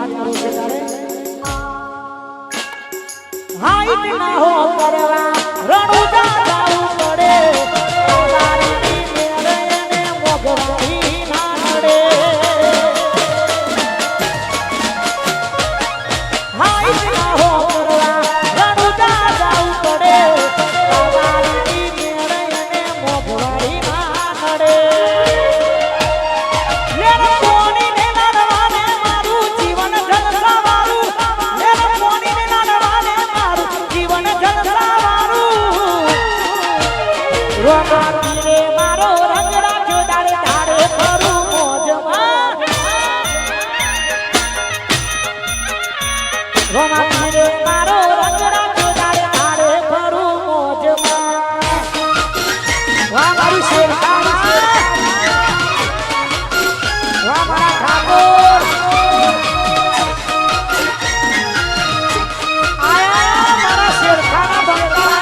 યાદ કરું છે તારે હાઈટ ના હો કરવા રણુજા જાવું પડે તારી મેરે ને મોગરાઈ ના નડે હાઈટ ના હો કરવા રણુજા જાવું પડે તારી મેરે ને મોગરાઈ ના નડે મારો રંગ રાખ્યો તારે તારે કરું મોજમાં રોમાપીરે મારો રંગ રાખ્યો તારે તારે કરું મોજમાં વાહ મારી શેરખાના વાહ મારા ઠાકોર આયા મારા શેરખાના બનતા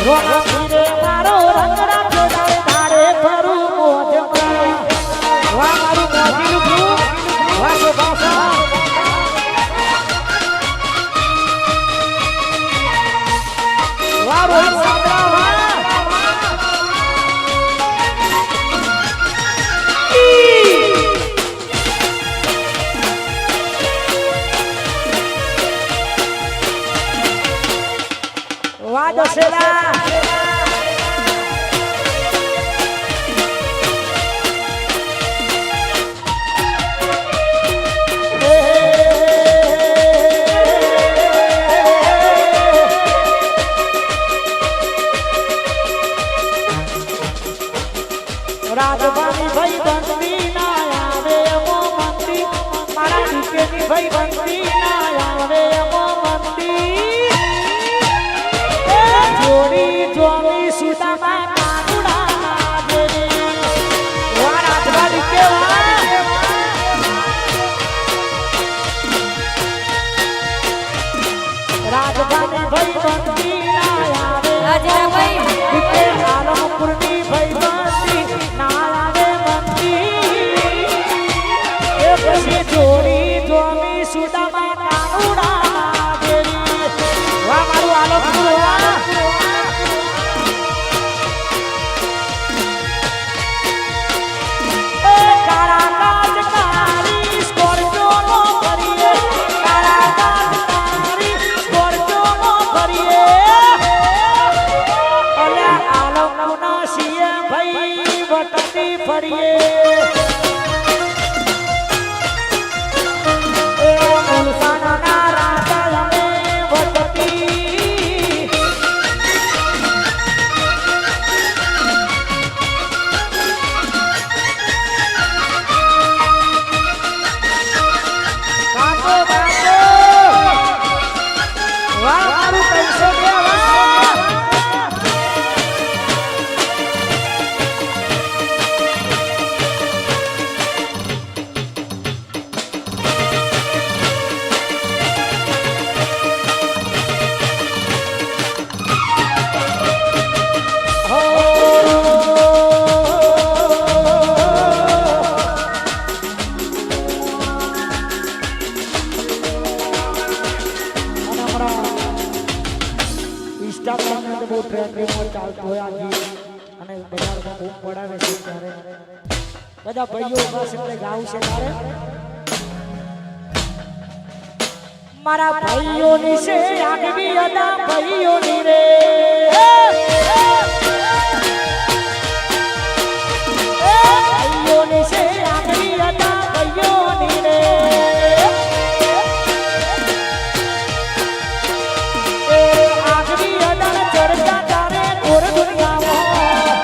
રોમાપીરે મારો રંગ રાખ્યો તારે તારે કરું મોજમાં વાહ મારું મોજીલું ગ્રુપ વાહ તો ભાષા વાહ રોહિત સાંભળા વાહ દશેરા રાજવાની ભાઈ બંદી ના આવે એમો મંદી મારા નીચેની ભાઈ બંદી ના આવે એમો મંદી જોડી જોડી સુદામા કાનુડા દેવી વા રાજવાની કેવા રાજવાની ભાઈ બંદી ના આવે રાજના ભાઈ આલમપુરની ભાઈ જોડી જોમી સુદામા કાનુડા દેવી વાહ મારું આલમપુર કાળા કાચ કાળી સ્કોર્પિયો નો ફરીએ કાળા કાચ કાળી સ્કોર્પિયો નો ફરીએ અલ્યા આલમપુરના સીએ ભાઈ વટતી ફરીએ બહુ ટ્રેન્ડિંગમાં ચાલતું હોય આ ગીત અને બજારમાં બહુ પડાવે છે ત્યારે બધા ભાઈઓ બસ એટલે ગાવું છે તારે મારા ભાઈઓની છે આગવી અદા ભાઈઓની રે ભાઈઓની છે આગવી અદા ભાઈઓની રે આગવી અદા ચર્ચા તારે ગોર દુનિયામાં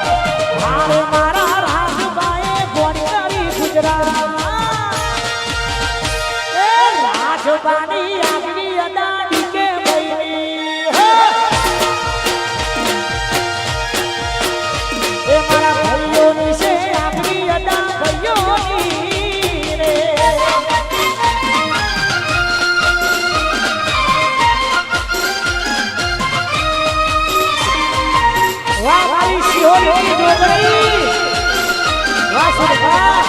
હારે મારા રાજબાએ ગોણી કરી ગુજરાત રાજબાની આગવી અદા ડીકે ભાઈની એ મારા ભાઈઓની છે આગવી અદા ભાઈઓની રે વાહ મારી શિહોરની ડોગરી વાહ સુરભા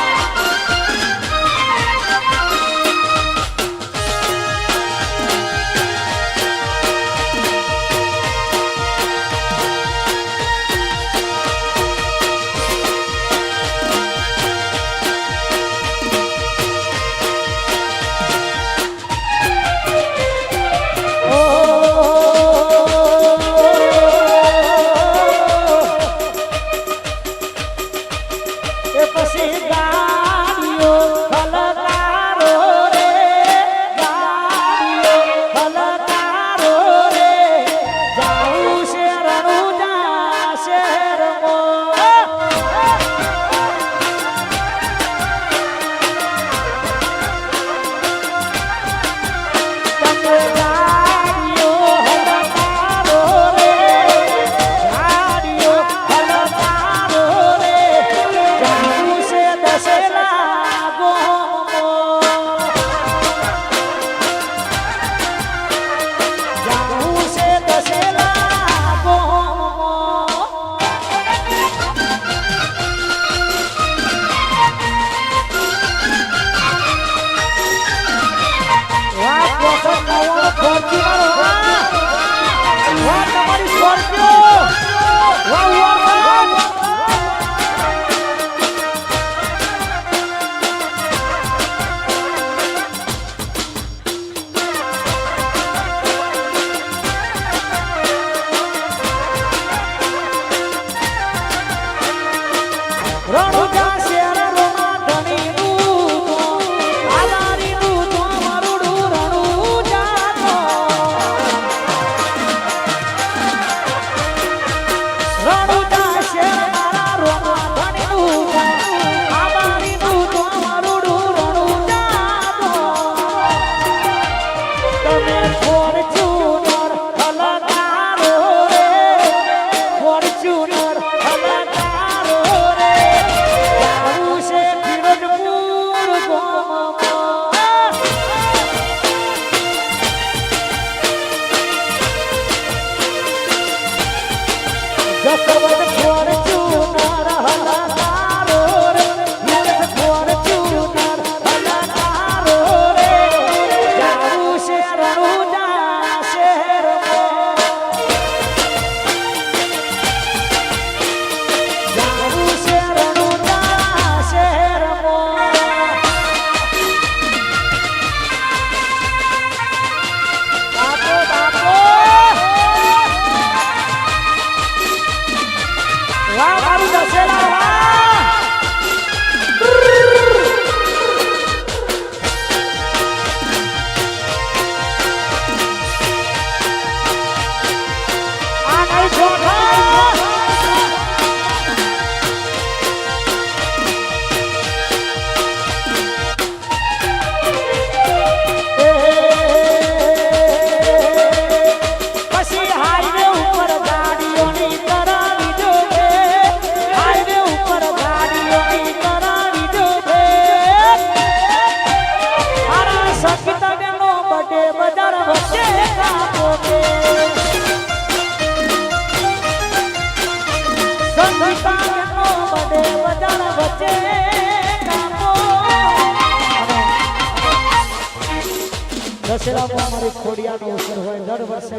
દશેરામાં અમારી ખોડિયાનો અવસર હોય દર વર્ષે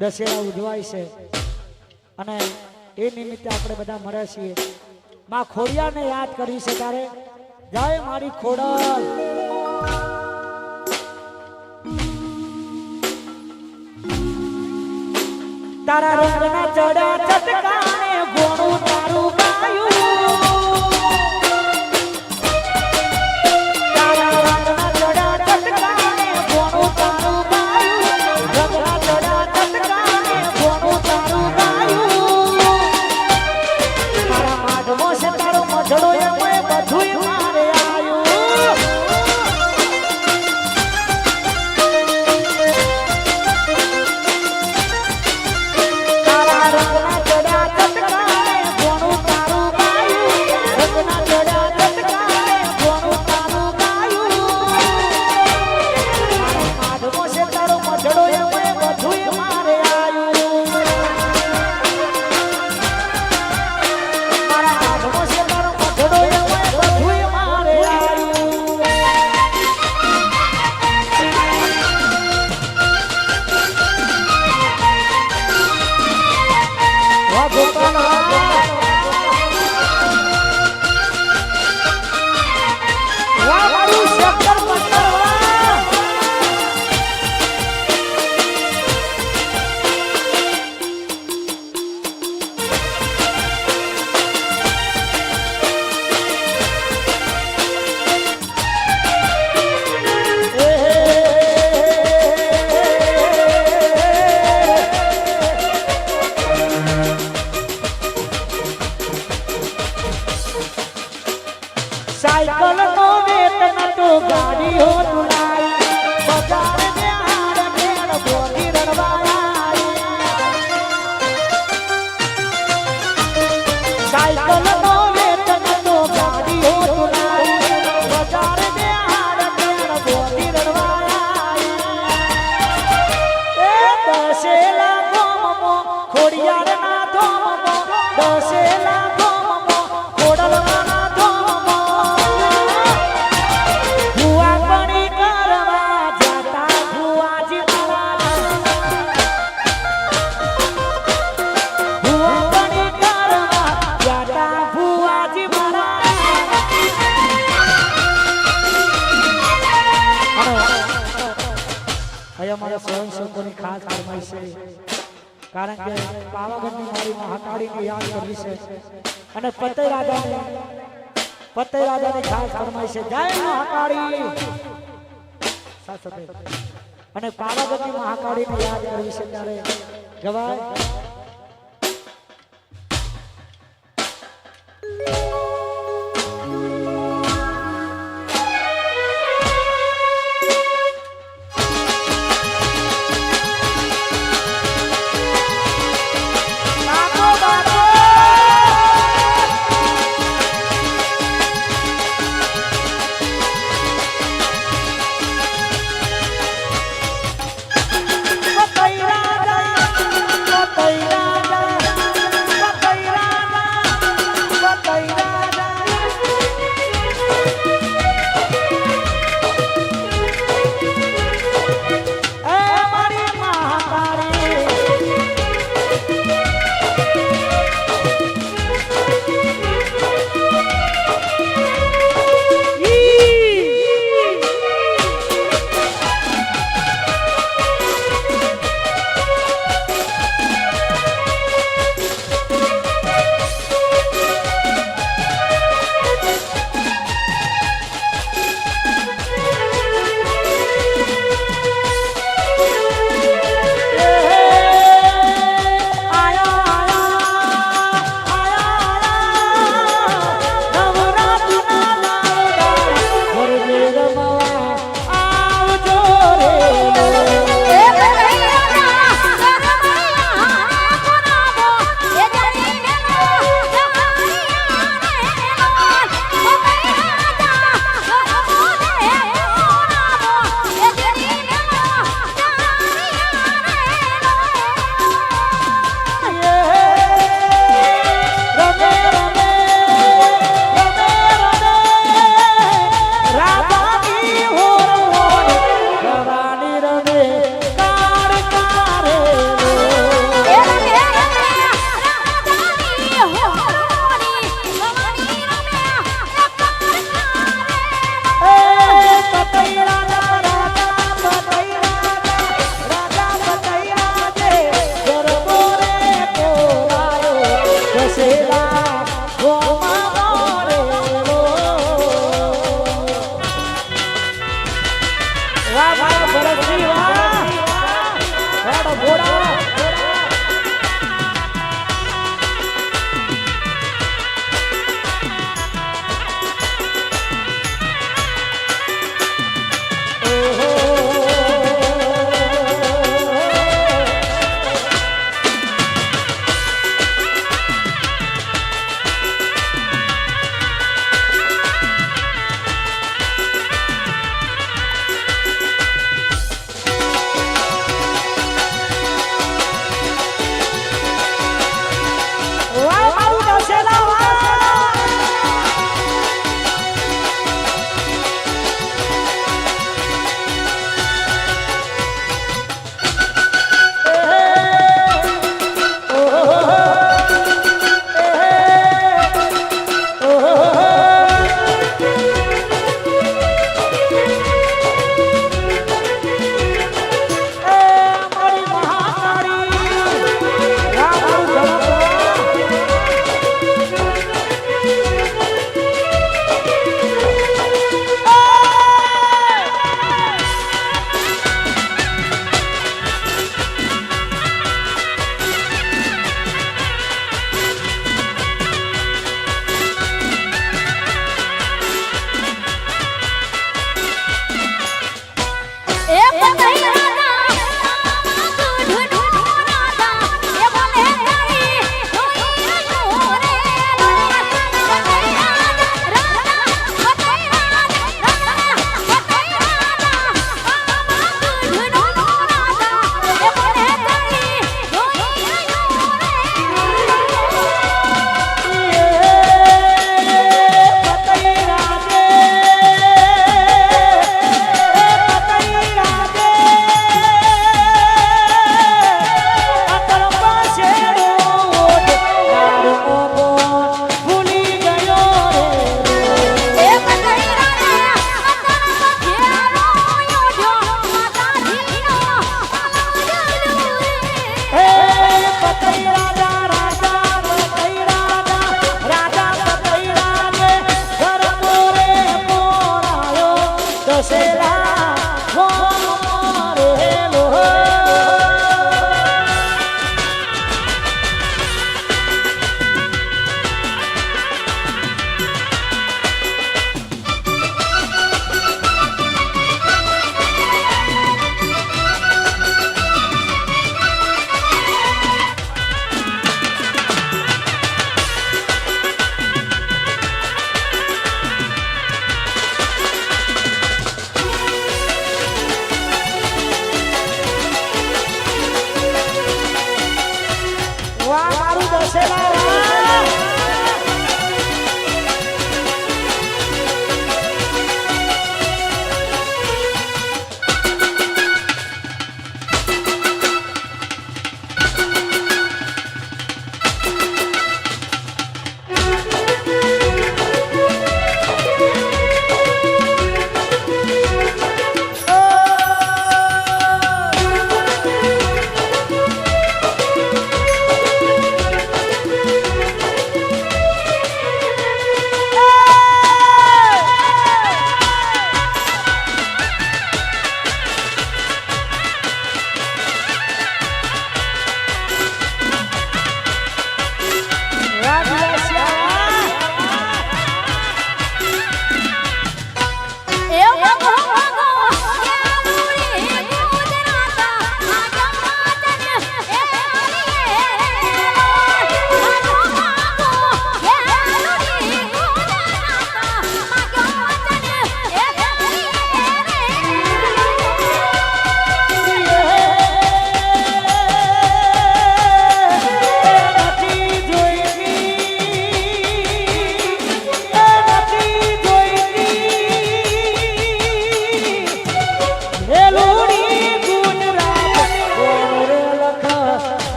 દશેરા ઉજવાય છે અને એ નિમિત્તે આપણે બધા મળ્યા છીએ માં ખોડિયાને યાદ કરી છે તારે જય મારી ખોડલ તારા રંગના ચડા ચટકાને ગોણું તારું ગાયું તારા રંગના ચડા ચટકાને ગોણું તારું ગાયું રંગના ચડા ચટકાને ગોણું તારું ગાયું મારા માધવો છે તારો મજડો એમણે બધું મારે આવ્યું साइकिल नो वेतन तो गाड़ी हो तुलाई बाजार में हार मेड़ बोली रड़वाई साइकिल नो वेतन तो गाड़ी हो तुलाई बाजार में हार मेड़ बोली रड़वाई ए दसेला गोमो खोड़ियार ना धोमो दसेला गोमो खोड़ल ना हमारा स्वयंसेवकोनी खास फरमाइश है कारण के पावागढ़नी मारी महाकाली ने याद करवी छे अने पतई राजा ने खास फरमाइश है जय महाकाली साथे अने पावागढ़नी महाकाली ने याद करवी छे त्यारे गवाय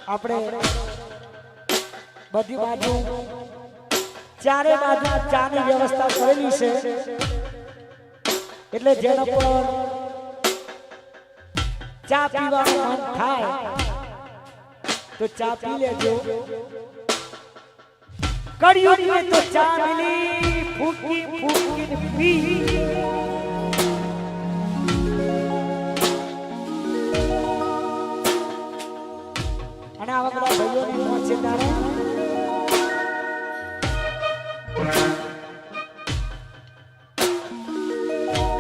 આપણે બધી બાજુ ચારે બાજુ ચાની વ્યવસ્થા કરેલી છે એટલે જેનો પણ ચા પીવાનું મન થાય તો ચા પી લેજો કડિયું ને તો ચા મિલી ફૂકી ફૂકી પી અને આવા બધા ભાઈઓની મોજ છે તારે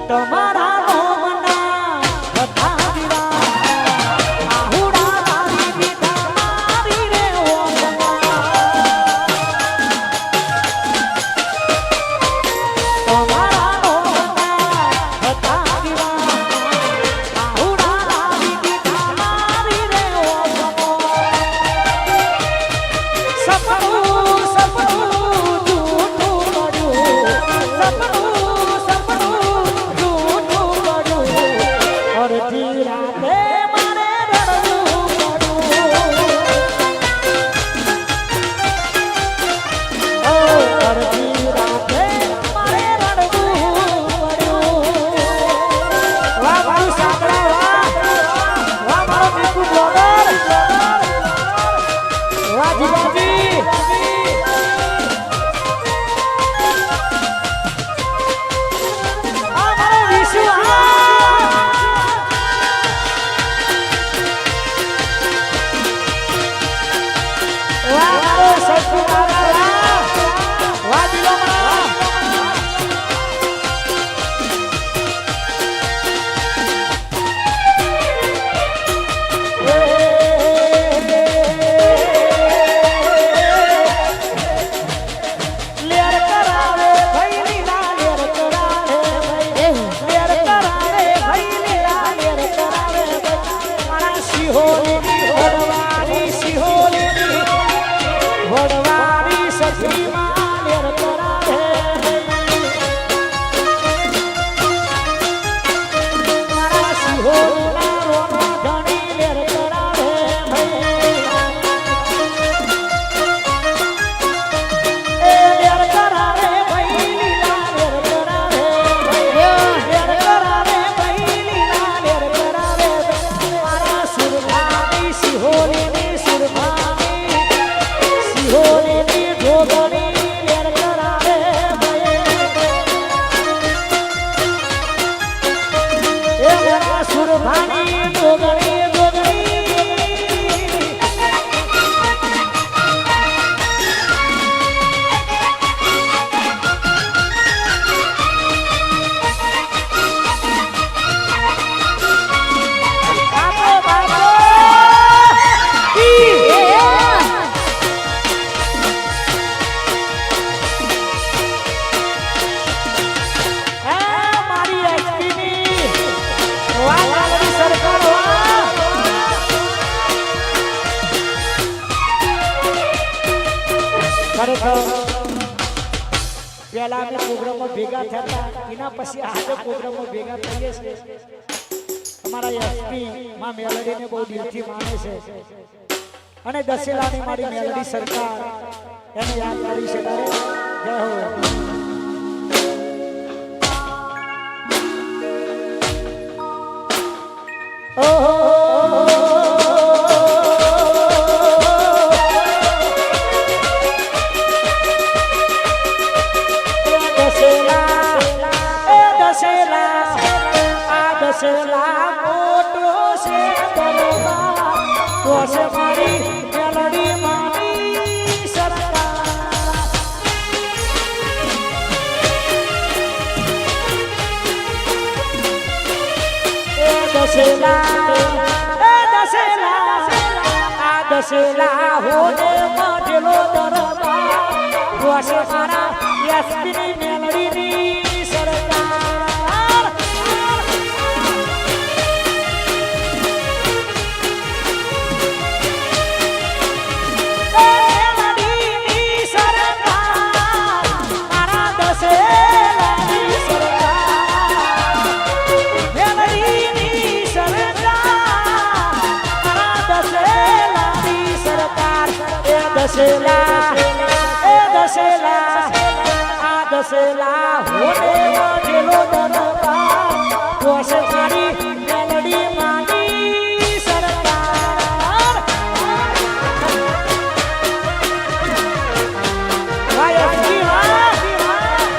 તમારા પેલા અમે પ્રોગ્રામમાં ભેગા થતા એના પછી આજે પ્રોગ્રામમાં ભેગા થઈએ છીએ અમારા એસપી માં મેલડીને બહુ દિલથી માને છે અને દશેલાની મારી મેલડી સરકાર એને યાદ કરી છે તારે જય હો દશેલા હોને માટેલો દરબાર જોશે મારા યશની મેલડીની સરકાર મેલડીની સરકાર દશેલા એ દશેલા આ દશેલા હોને વાગેલો દરબાર કોશે મારી મેલડી માની સરકાર વાય જીવા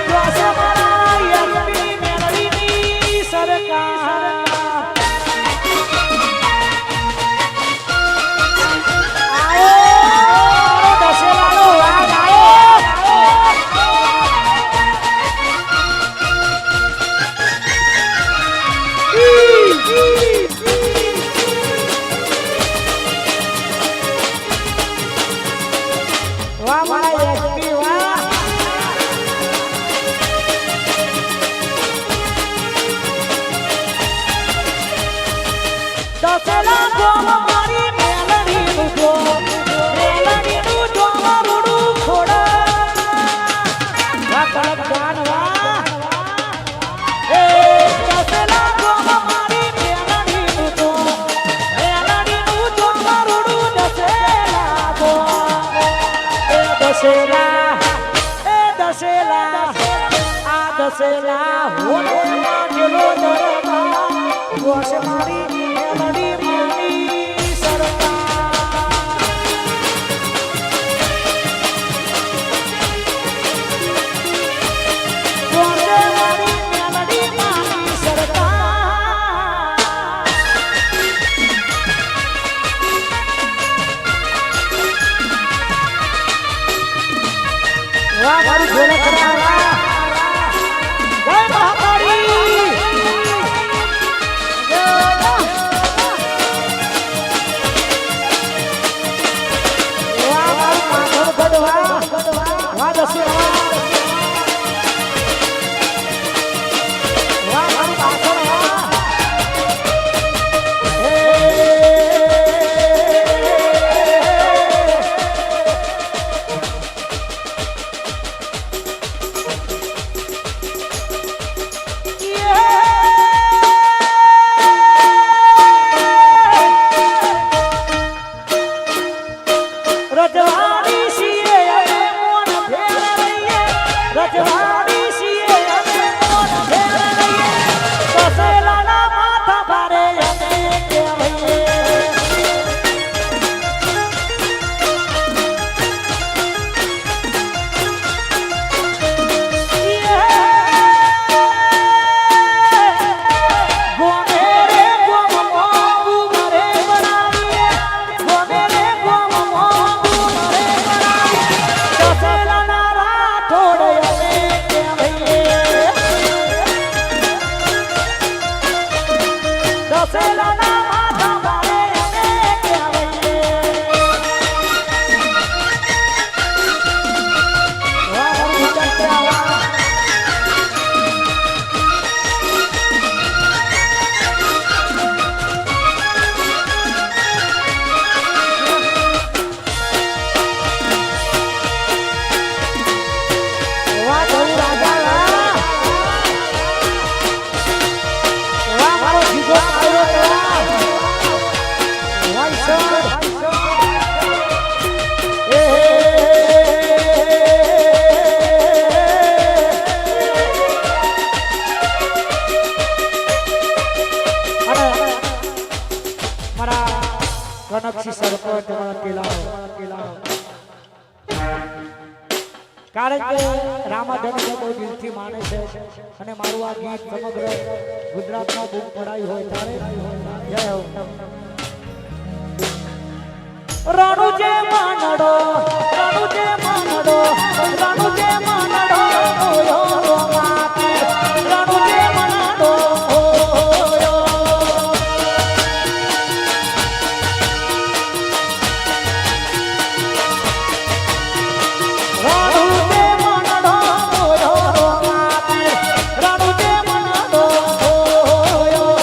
કોશે મારા યજ્ઞી મેલડીની સરકાર દશેલા હોને વાગેલો દરબાર કોશે મારી મેલડી માની સરકાર કોશે મારી મેલડી માની સરકાર વાહ મારી ગોરખરા કારણ કે રામાધનને બહુ દિલથી માને છે અને મારું આ ગીત સમગ્ર ગુજરાતમાં બૂમ પડાયું હોય ત્યારે જય હો રણુજે માનડો રણુજે માનડો રણુજે માનડો ઓયો માતી રણુજે માનડો ઓયો રણુજે માનડો ઓયો માતી રણુજે માનડો ઓયો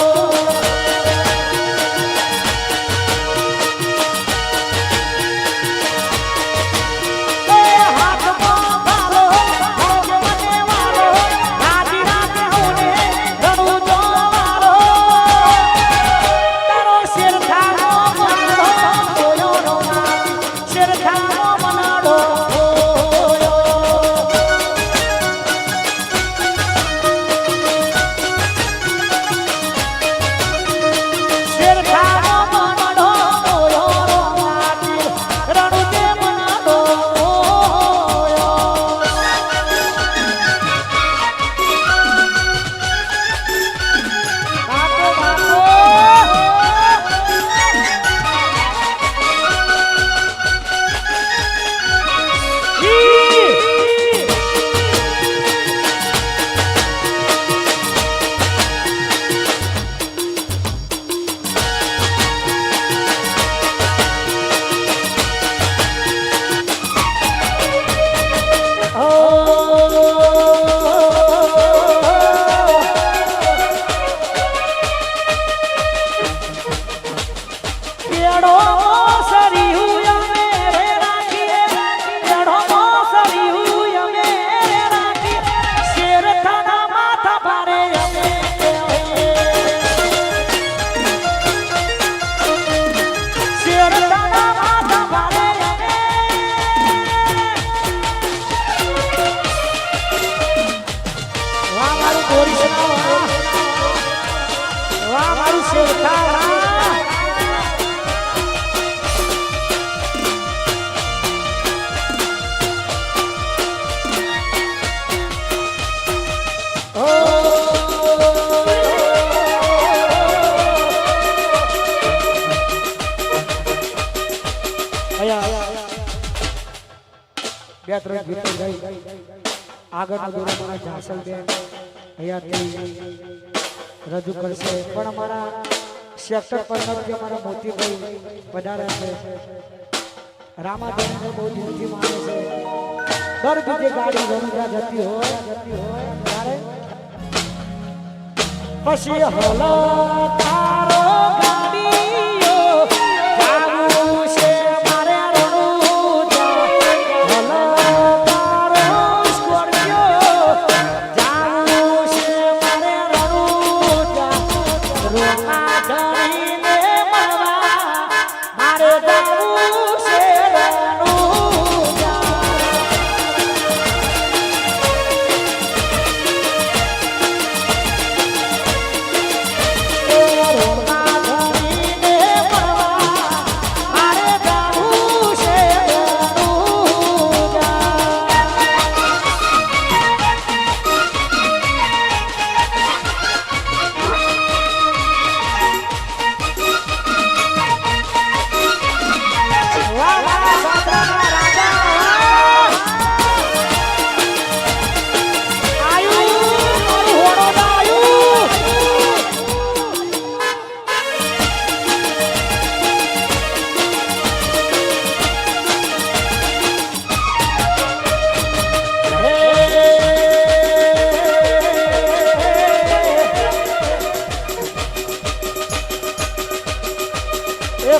બે ત્રણ ગીતો ગઈ આગળનો દોરો મારા જાસલબેન અહીંયાથી રજૂ કરશે પણ અમારા સેક્ટર પર જે અમારા મોતીભાઈ પધાર્યા છે રામાબેનને બહુ દિલથી માને છે દર બીજે ગાડી રમજા જતી હોય ત્યારે પછી હલો તારો ગાડીઓ જાવું છે મારે રણુજા હલો તારો સ્કોર્પિયો જાવું છે મારે રણુજા રોમા ધરીને મળવા મારે જાવું છે રણુજા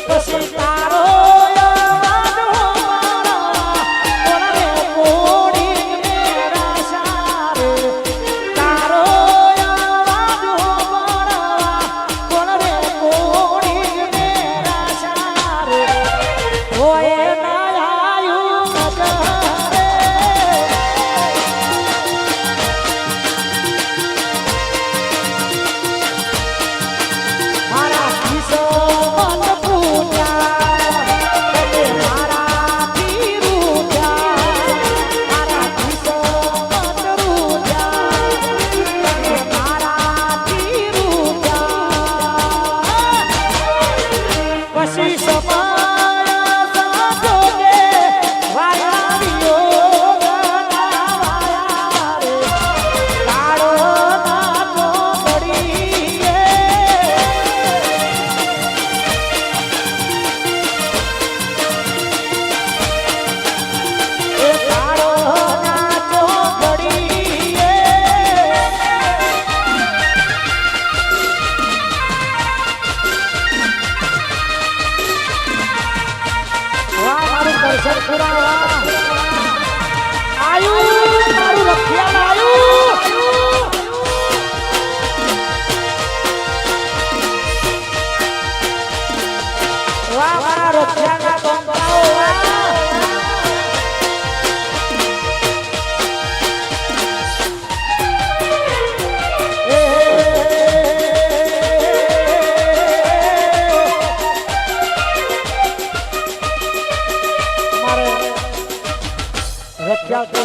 પછી તારો અવાજ મારા કોને કોડી મેરા સારે તારો અવાજ મારા કોને કોડી મેરા સારે ઓય ના આયુ મગરે મારા કિસો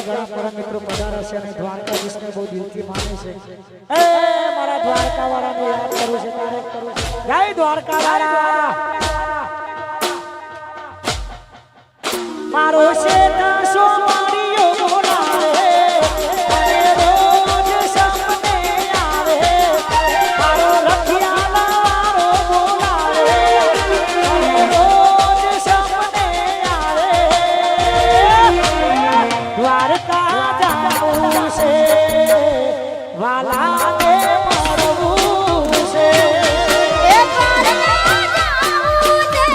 ઘણા પરમ મિત્રો પધાર્યા છે અને દ્વારકાધીશને બહુ દિલથી માને છે એ મારા દ્વારકા વાળાને યાદ કરું છે તારે કરું છે જય દ્વારકા વાળા મારો શેઠ સોમારીઓ બોલાવે અને રોજ સપને આવે મારો રખિયાલારો બોલાવે અને રોજ સપને આવે દ્વારકા જાવું છે વાલા ને મળવું છે એ દ્વારકા જાવું છે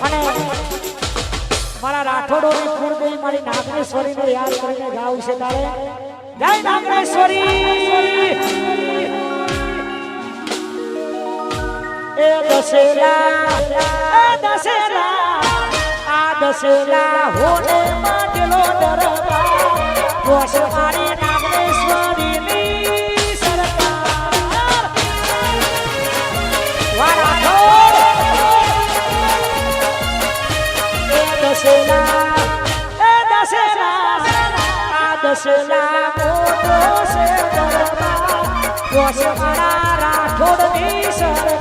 અને મારા રાઠોડોની કુળદેવી મારી નાગેશ્વરીને યાદ કરીને ગાવું છે તારે જય નાગેશ્વરી એ દશેરા આ દશેરા હોને માંડલો દરબાર કોશ મારી નાગેશ્વરીની સરકાર વા રાઠોડ દશેરા મોટો છે દરબાર કોશ મારા રાઠોડની સરકાર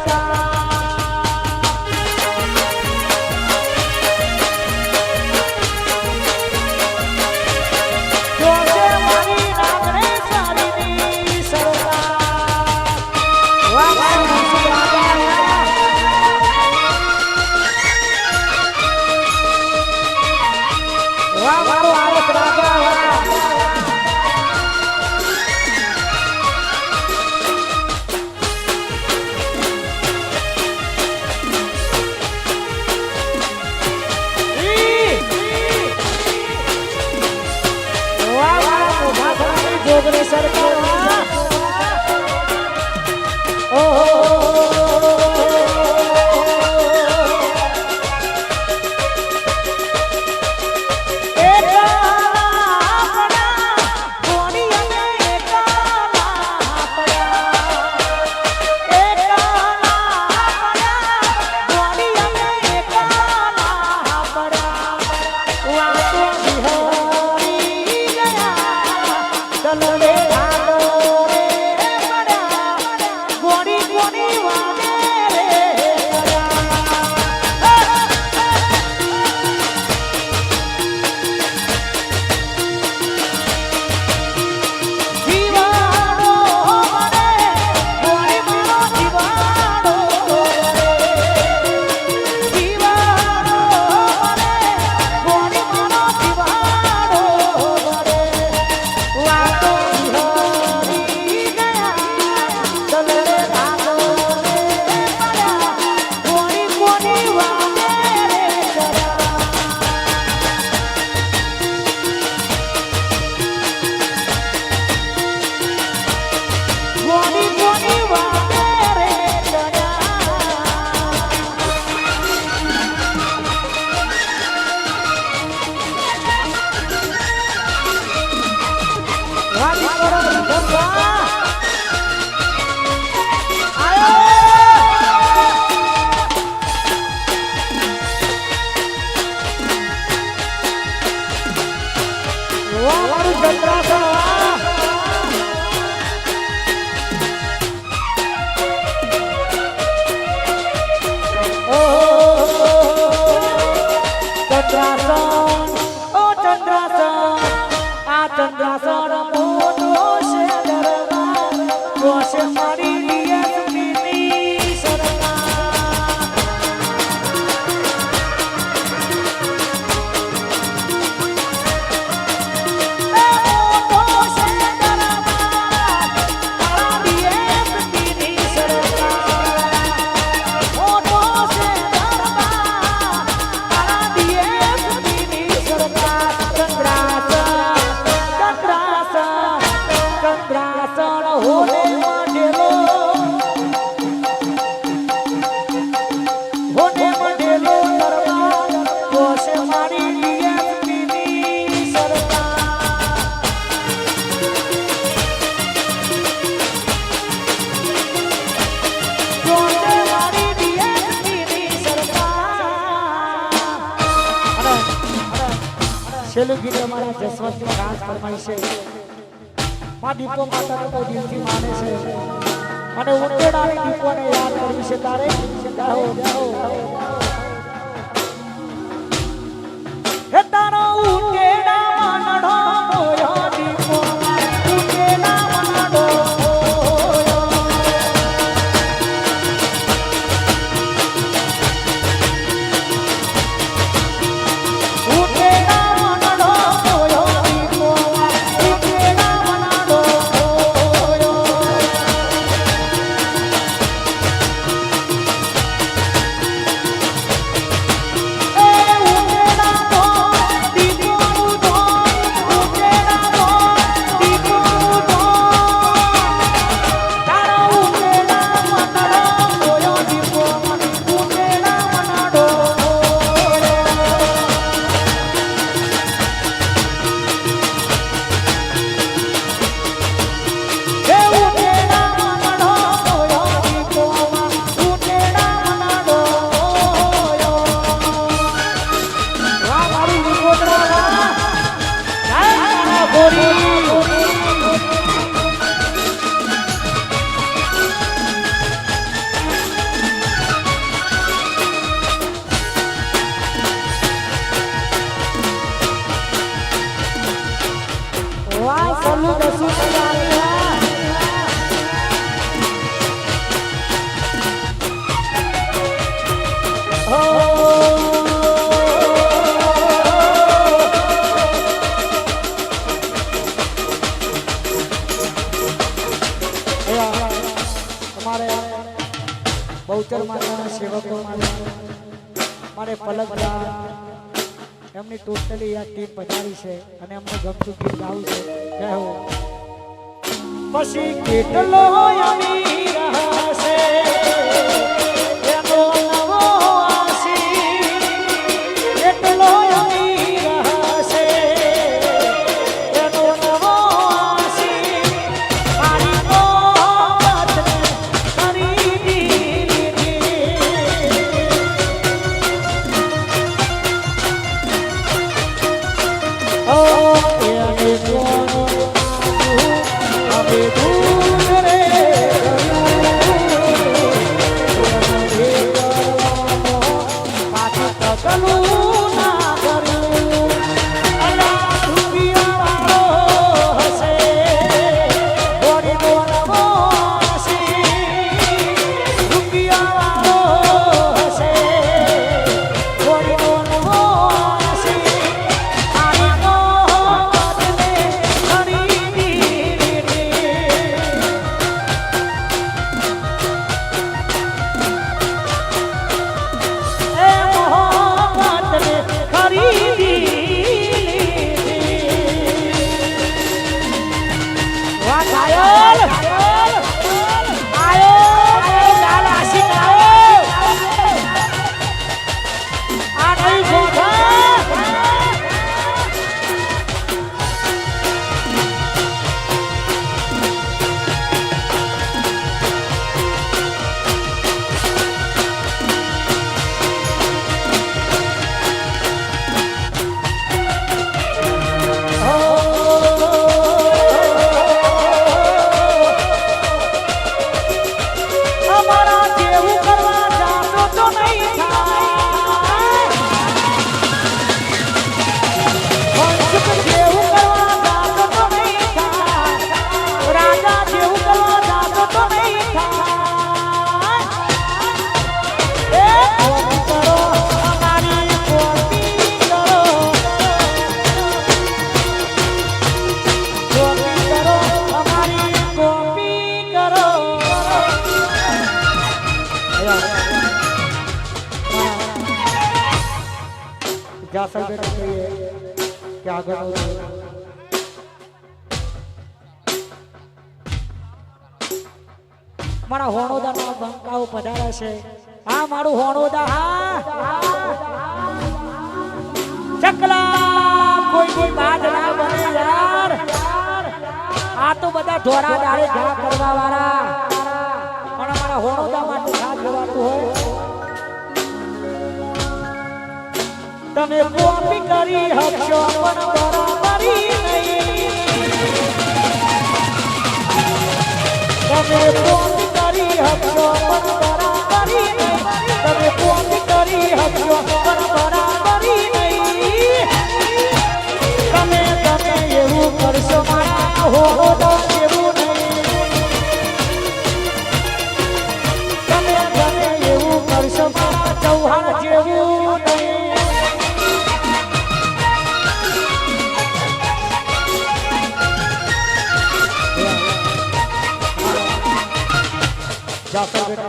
છેલ્લું ગીત અમારા જસવંતની રાસ ફરમાઈ છે માં દીપો માતાને બહુ દિલથી માને છે અને ઉંટેડાની દીપોને યાદ કરવી છે તારે જાઓ હે તારો ઉંટેડા માનડો મોયો દીપો ઉંટેડા માનડો અમારે પલકલા એમની ટોટલી આ ટીમ પધારી છે અને અમને ગમતું ગીત ગાવું છે જય હો પછી કેટલો અમીર હશે એનો નવો આશી કેટલો અમીર હશે એનો નવો આશી મારી મોહબ્બતને ખરીદી લીધી ઓ એને કોનો હવે દૂર રે પાછું તગલું ના કર્યું અલા રૂપિયા વાળો હશે થોડી બોલવો હશે રૂપિયા વાળો હશે થોડી બોલવો હશે મારી મોહબ્બતને ખરીદી લીધી એ મોહબ્બતને ખરીદી લીધી વાહ ઘાયલ આયો લાલ આશિક આયો આ નહીં ગોધા અમારા જેવું કરવા જાતો તો નહીં થાય વંશ જેવું કરવા જાતો તો નહીં થાય રાજા જેવું કરવા જાતો તો નહીં થાય એ કોપી કરો અમારી કોપી કરો કોપી કરો અમારી કોપી કરો જાસલબેન કહીએ કે આગળ મારા હોણોદાના બંકાઓ પધારે છે હા મારું હોણોદા હા ચકલા કોઈની બાદ ના બને યાર આ તો બધા ઢોરા દાડે ઘા કરવા વાળા પણ અમારા હોણોદા માટે ખાસ જવાતું હોય તમે કોપી કરી હકશો પણ બરાબરી નહીં તમે કોપી કરી હકશો પણ બરાબરી નહીં તમે કોપી કરી હકશો પણ બરાબરી નહીં તમે એવું કરશો મારા હોદા જેવું નહીં તમે એવું કરશો મારા ચૌહાણ જેવું નહીં જાસલબેન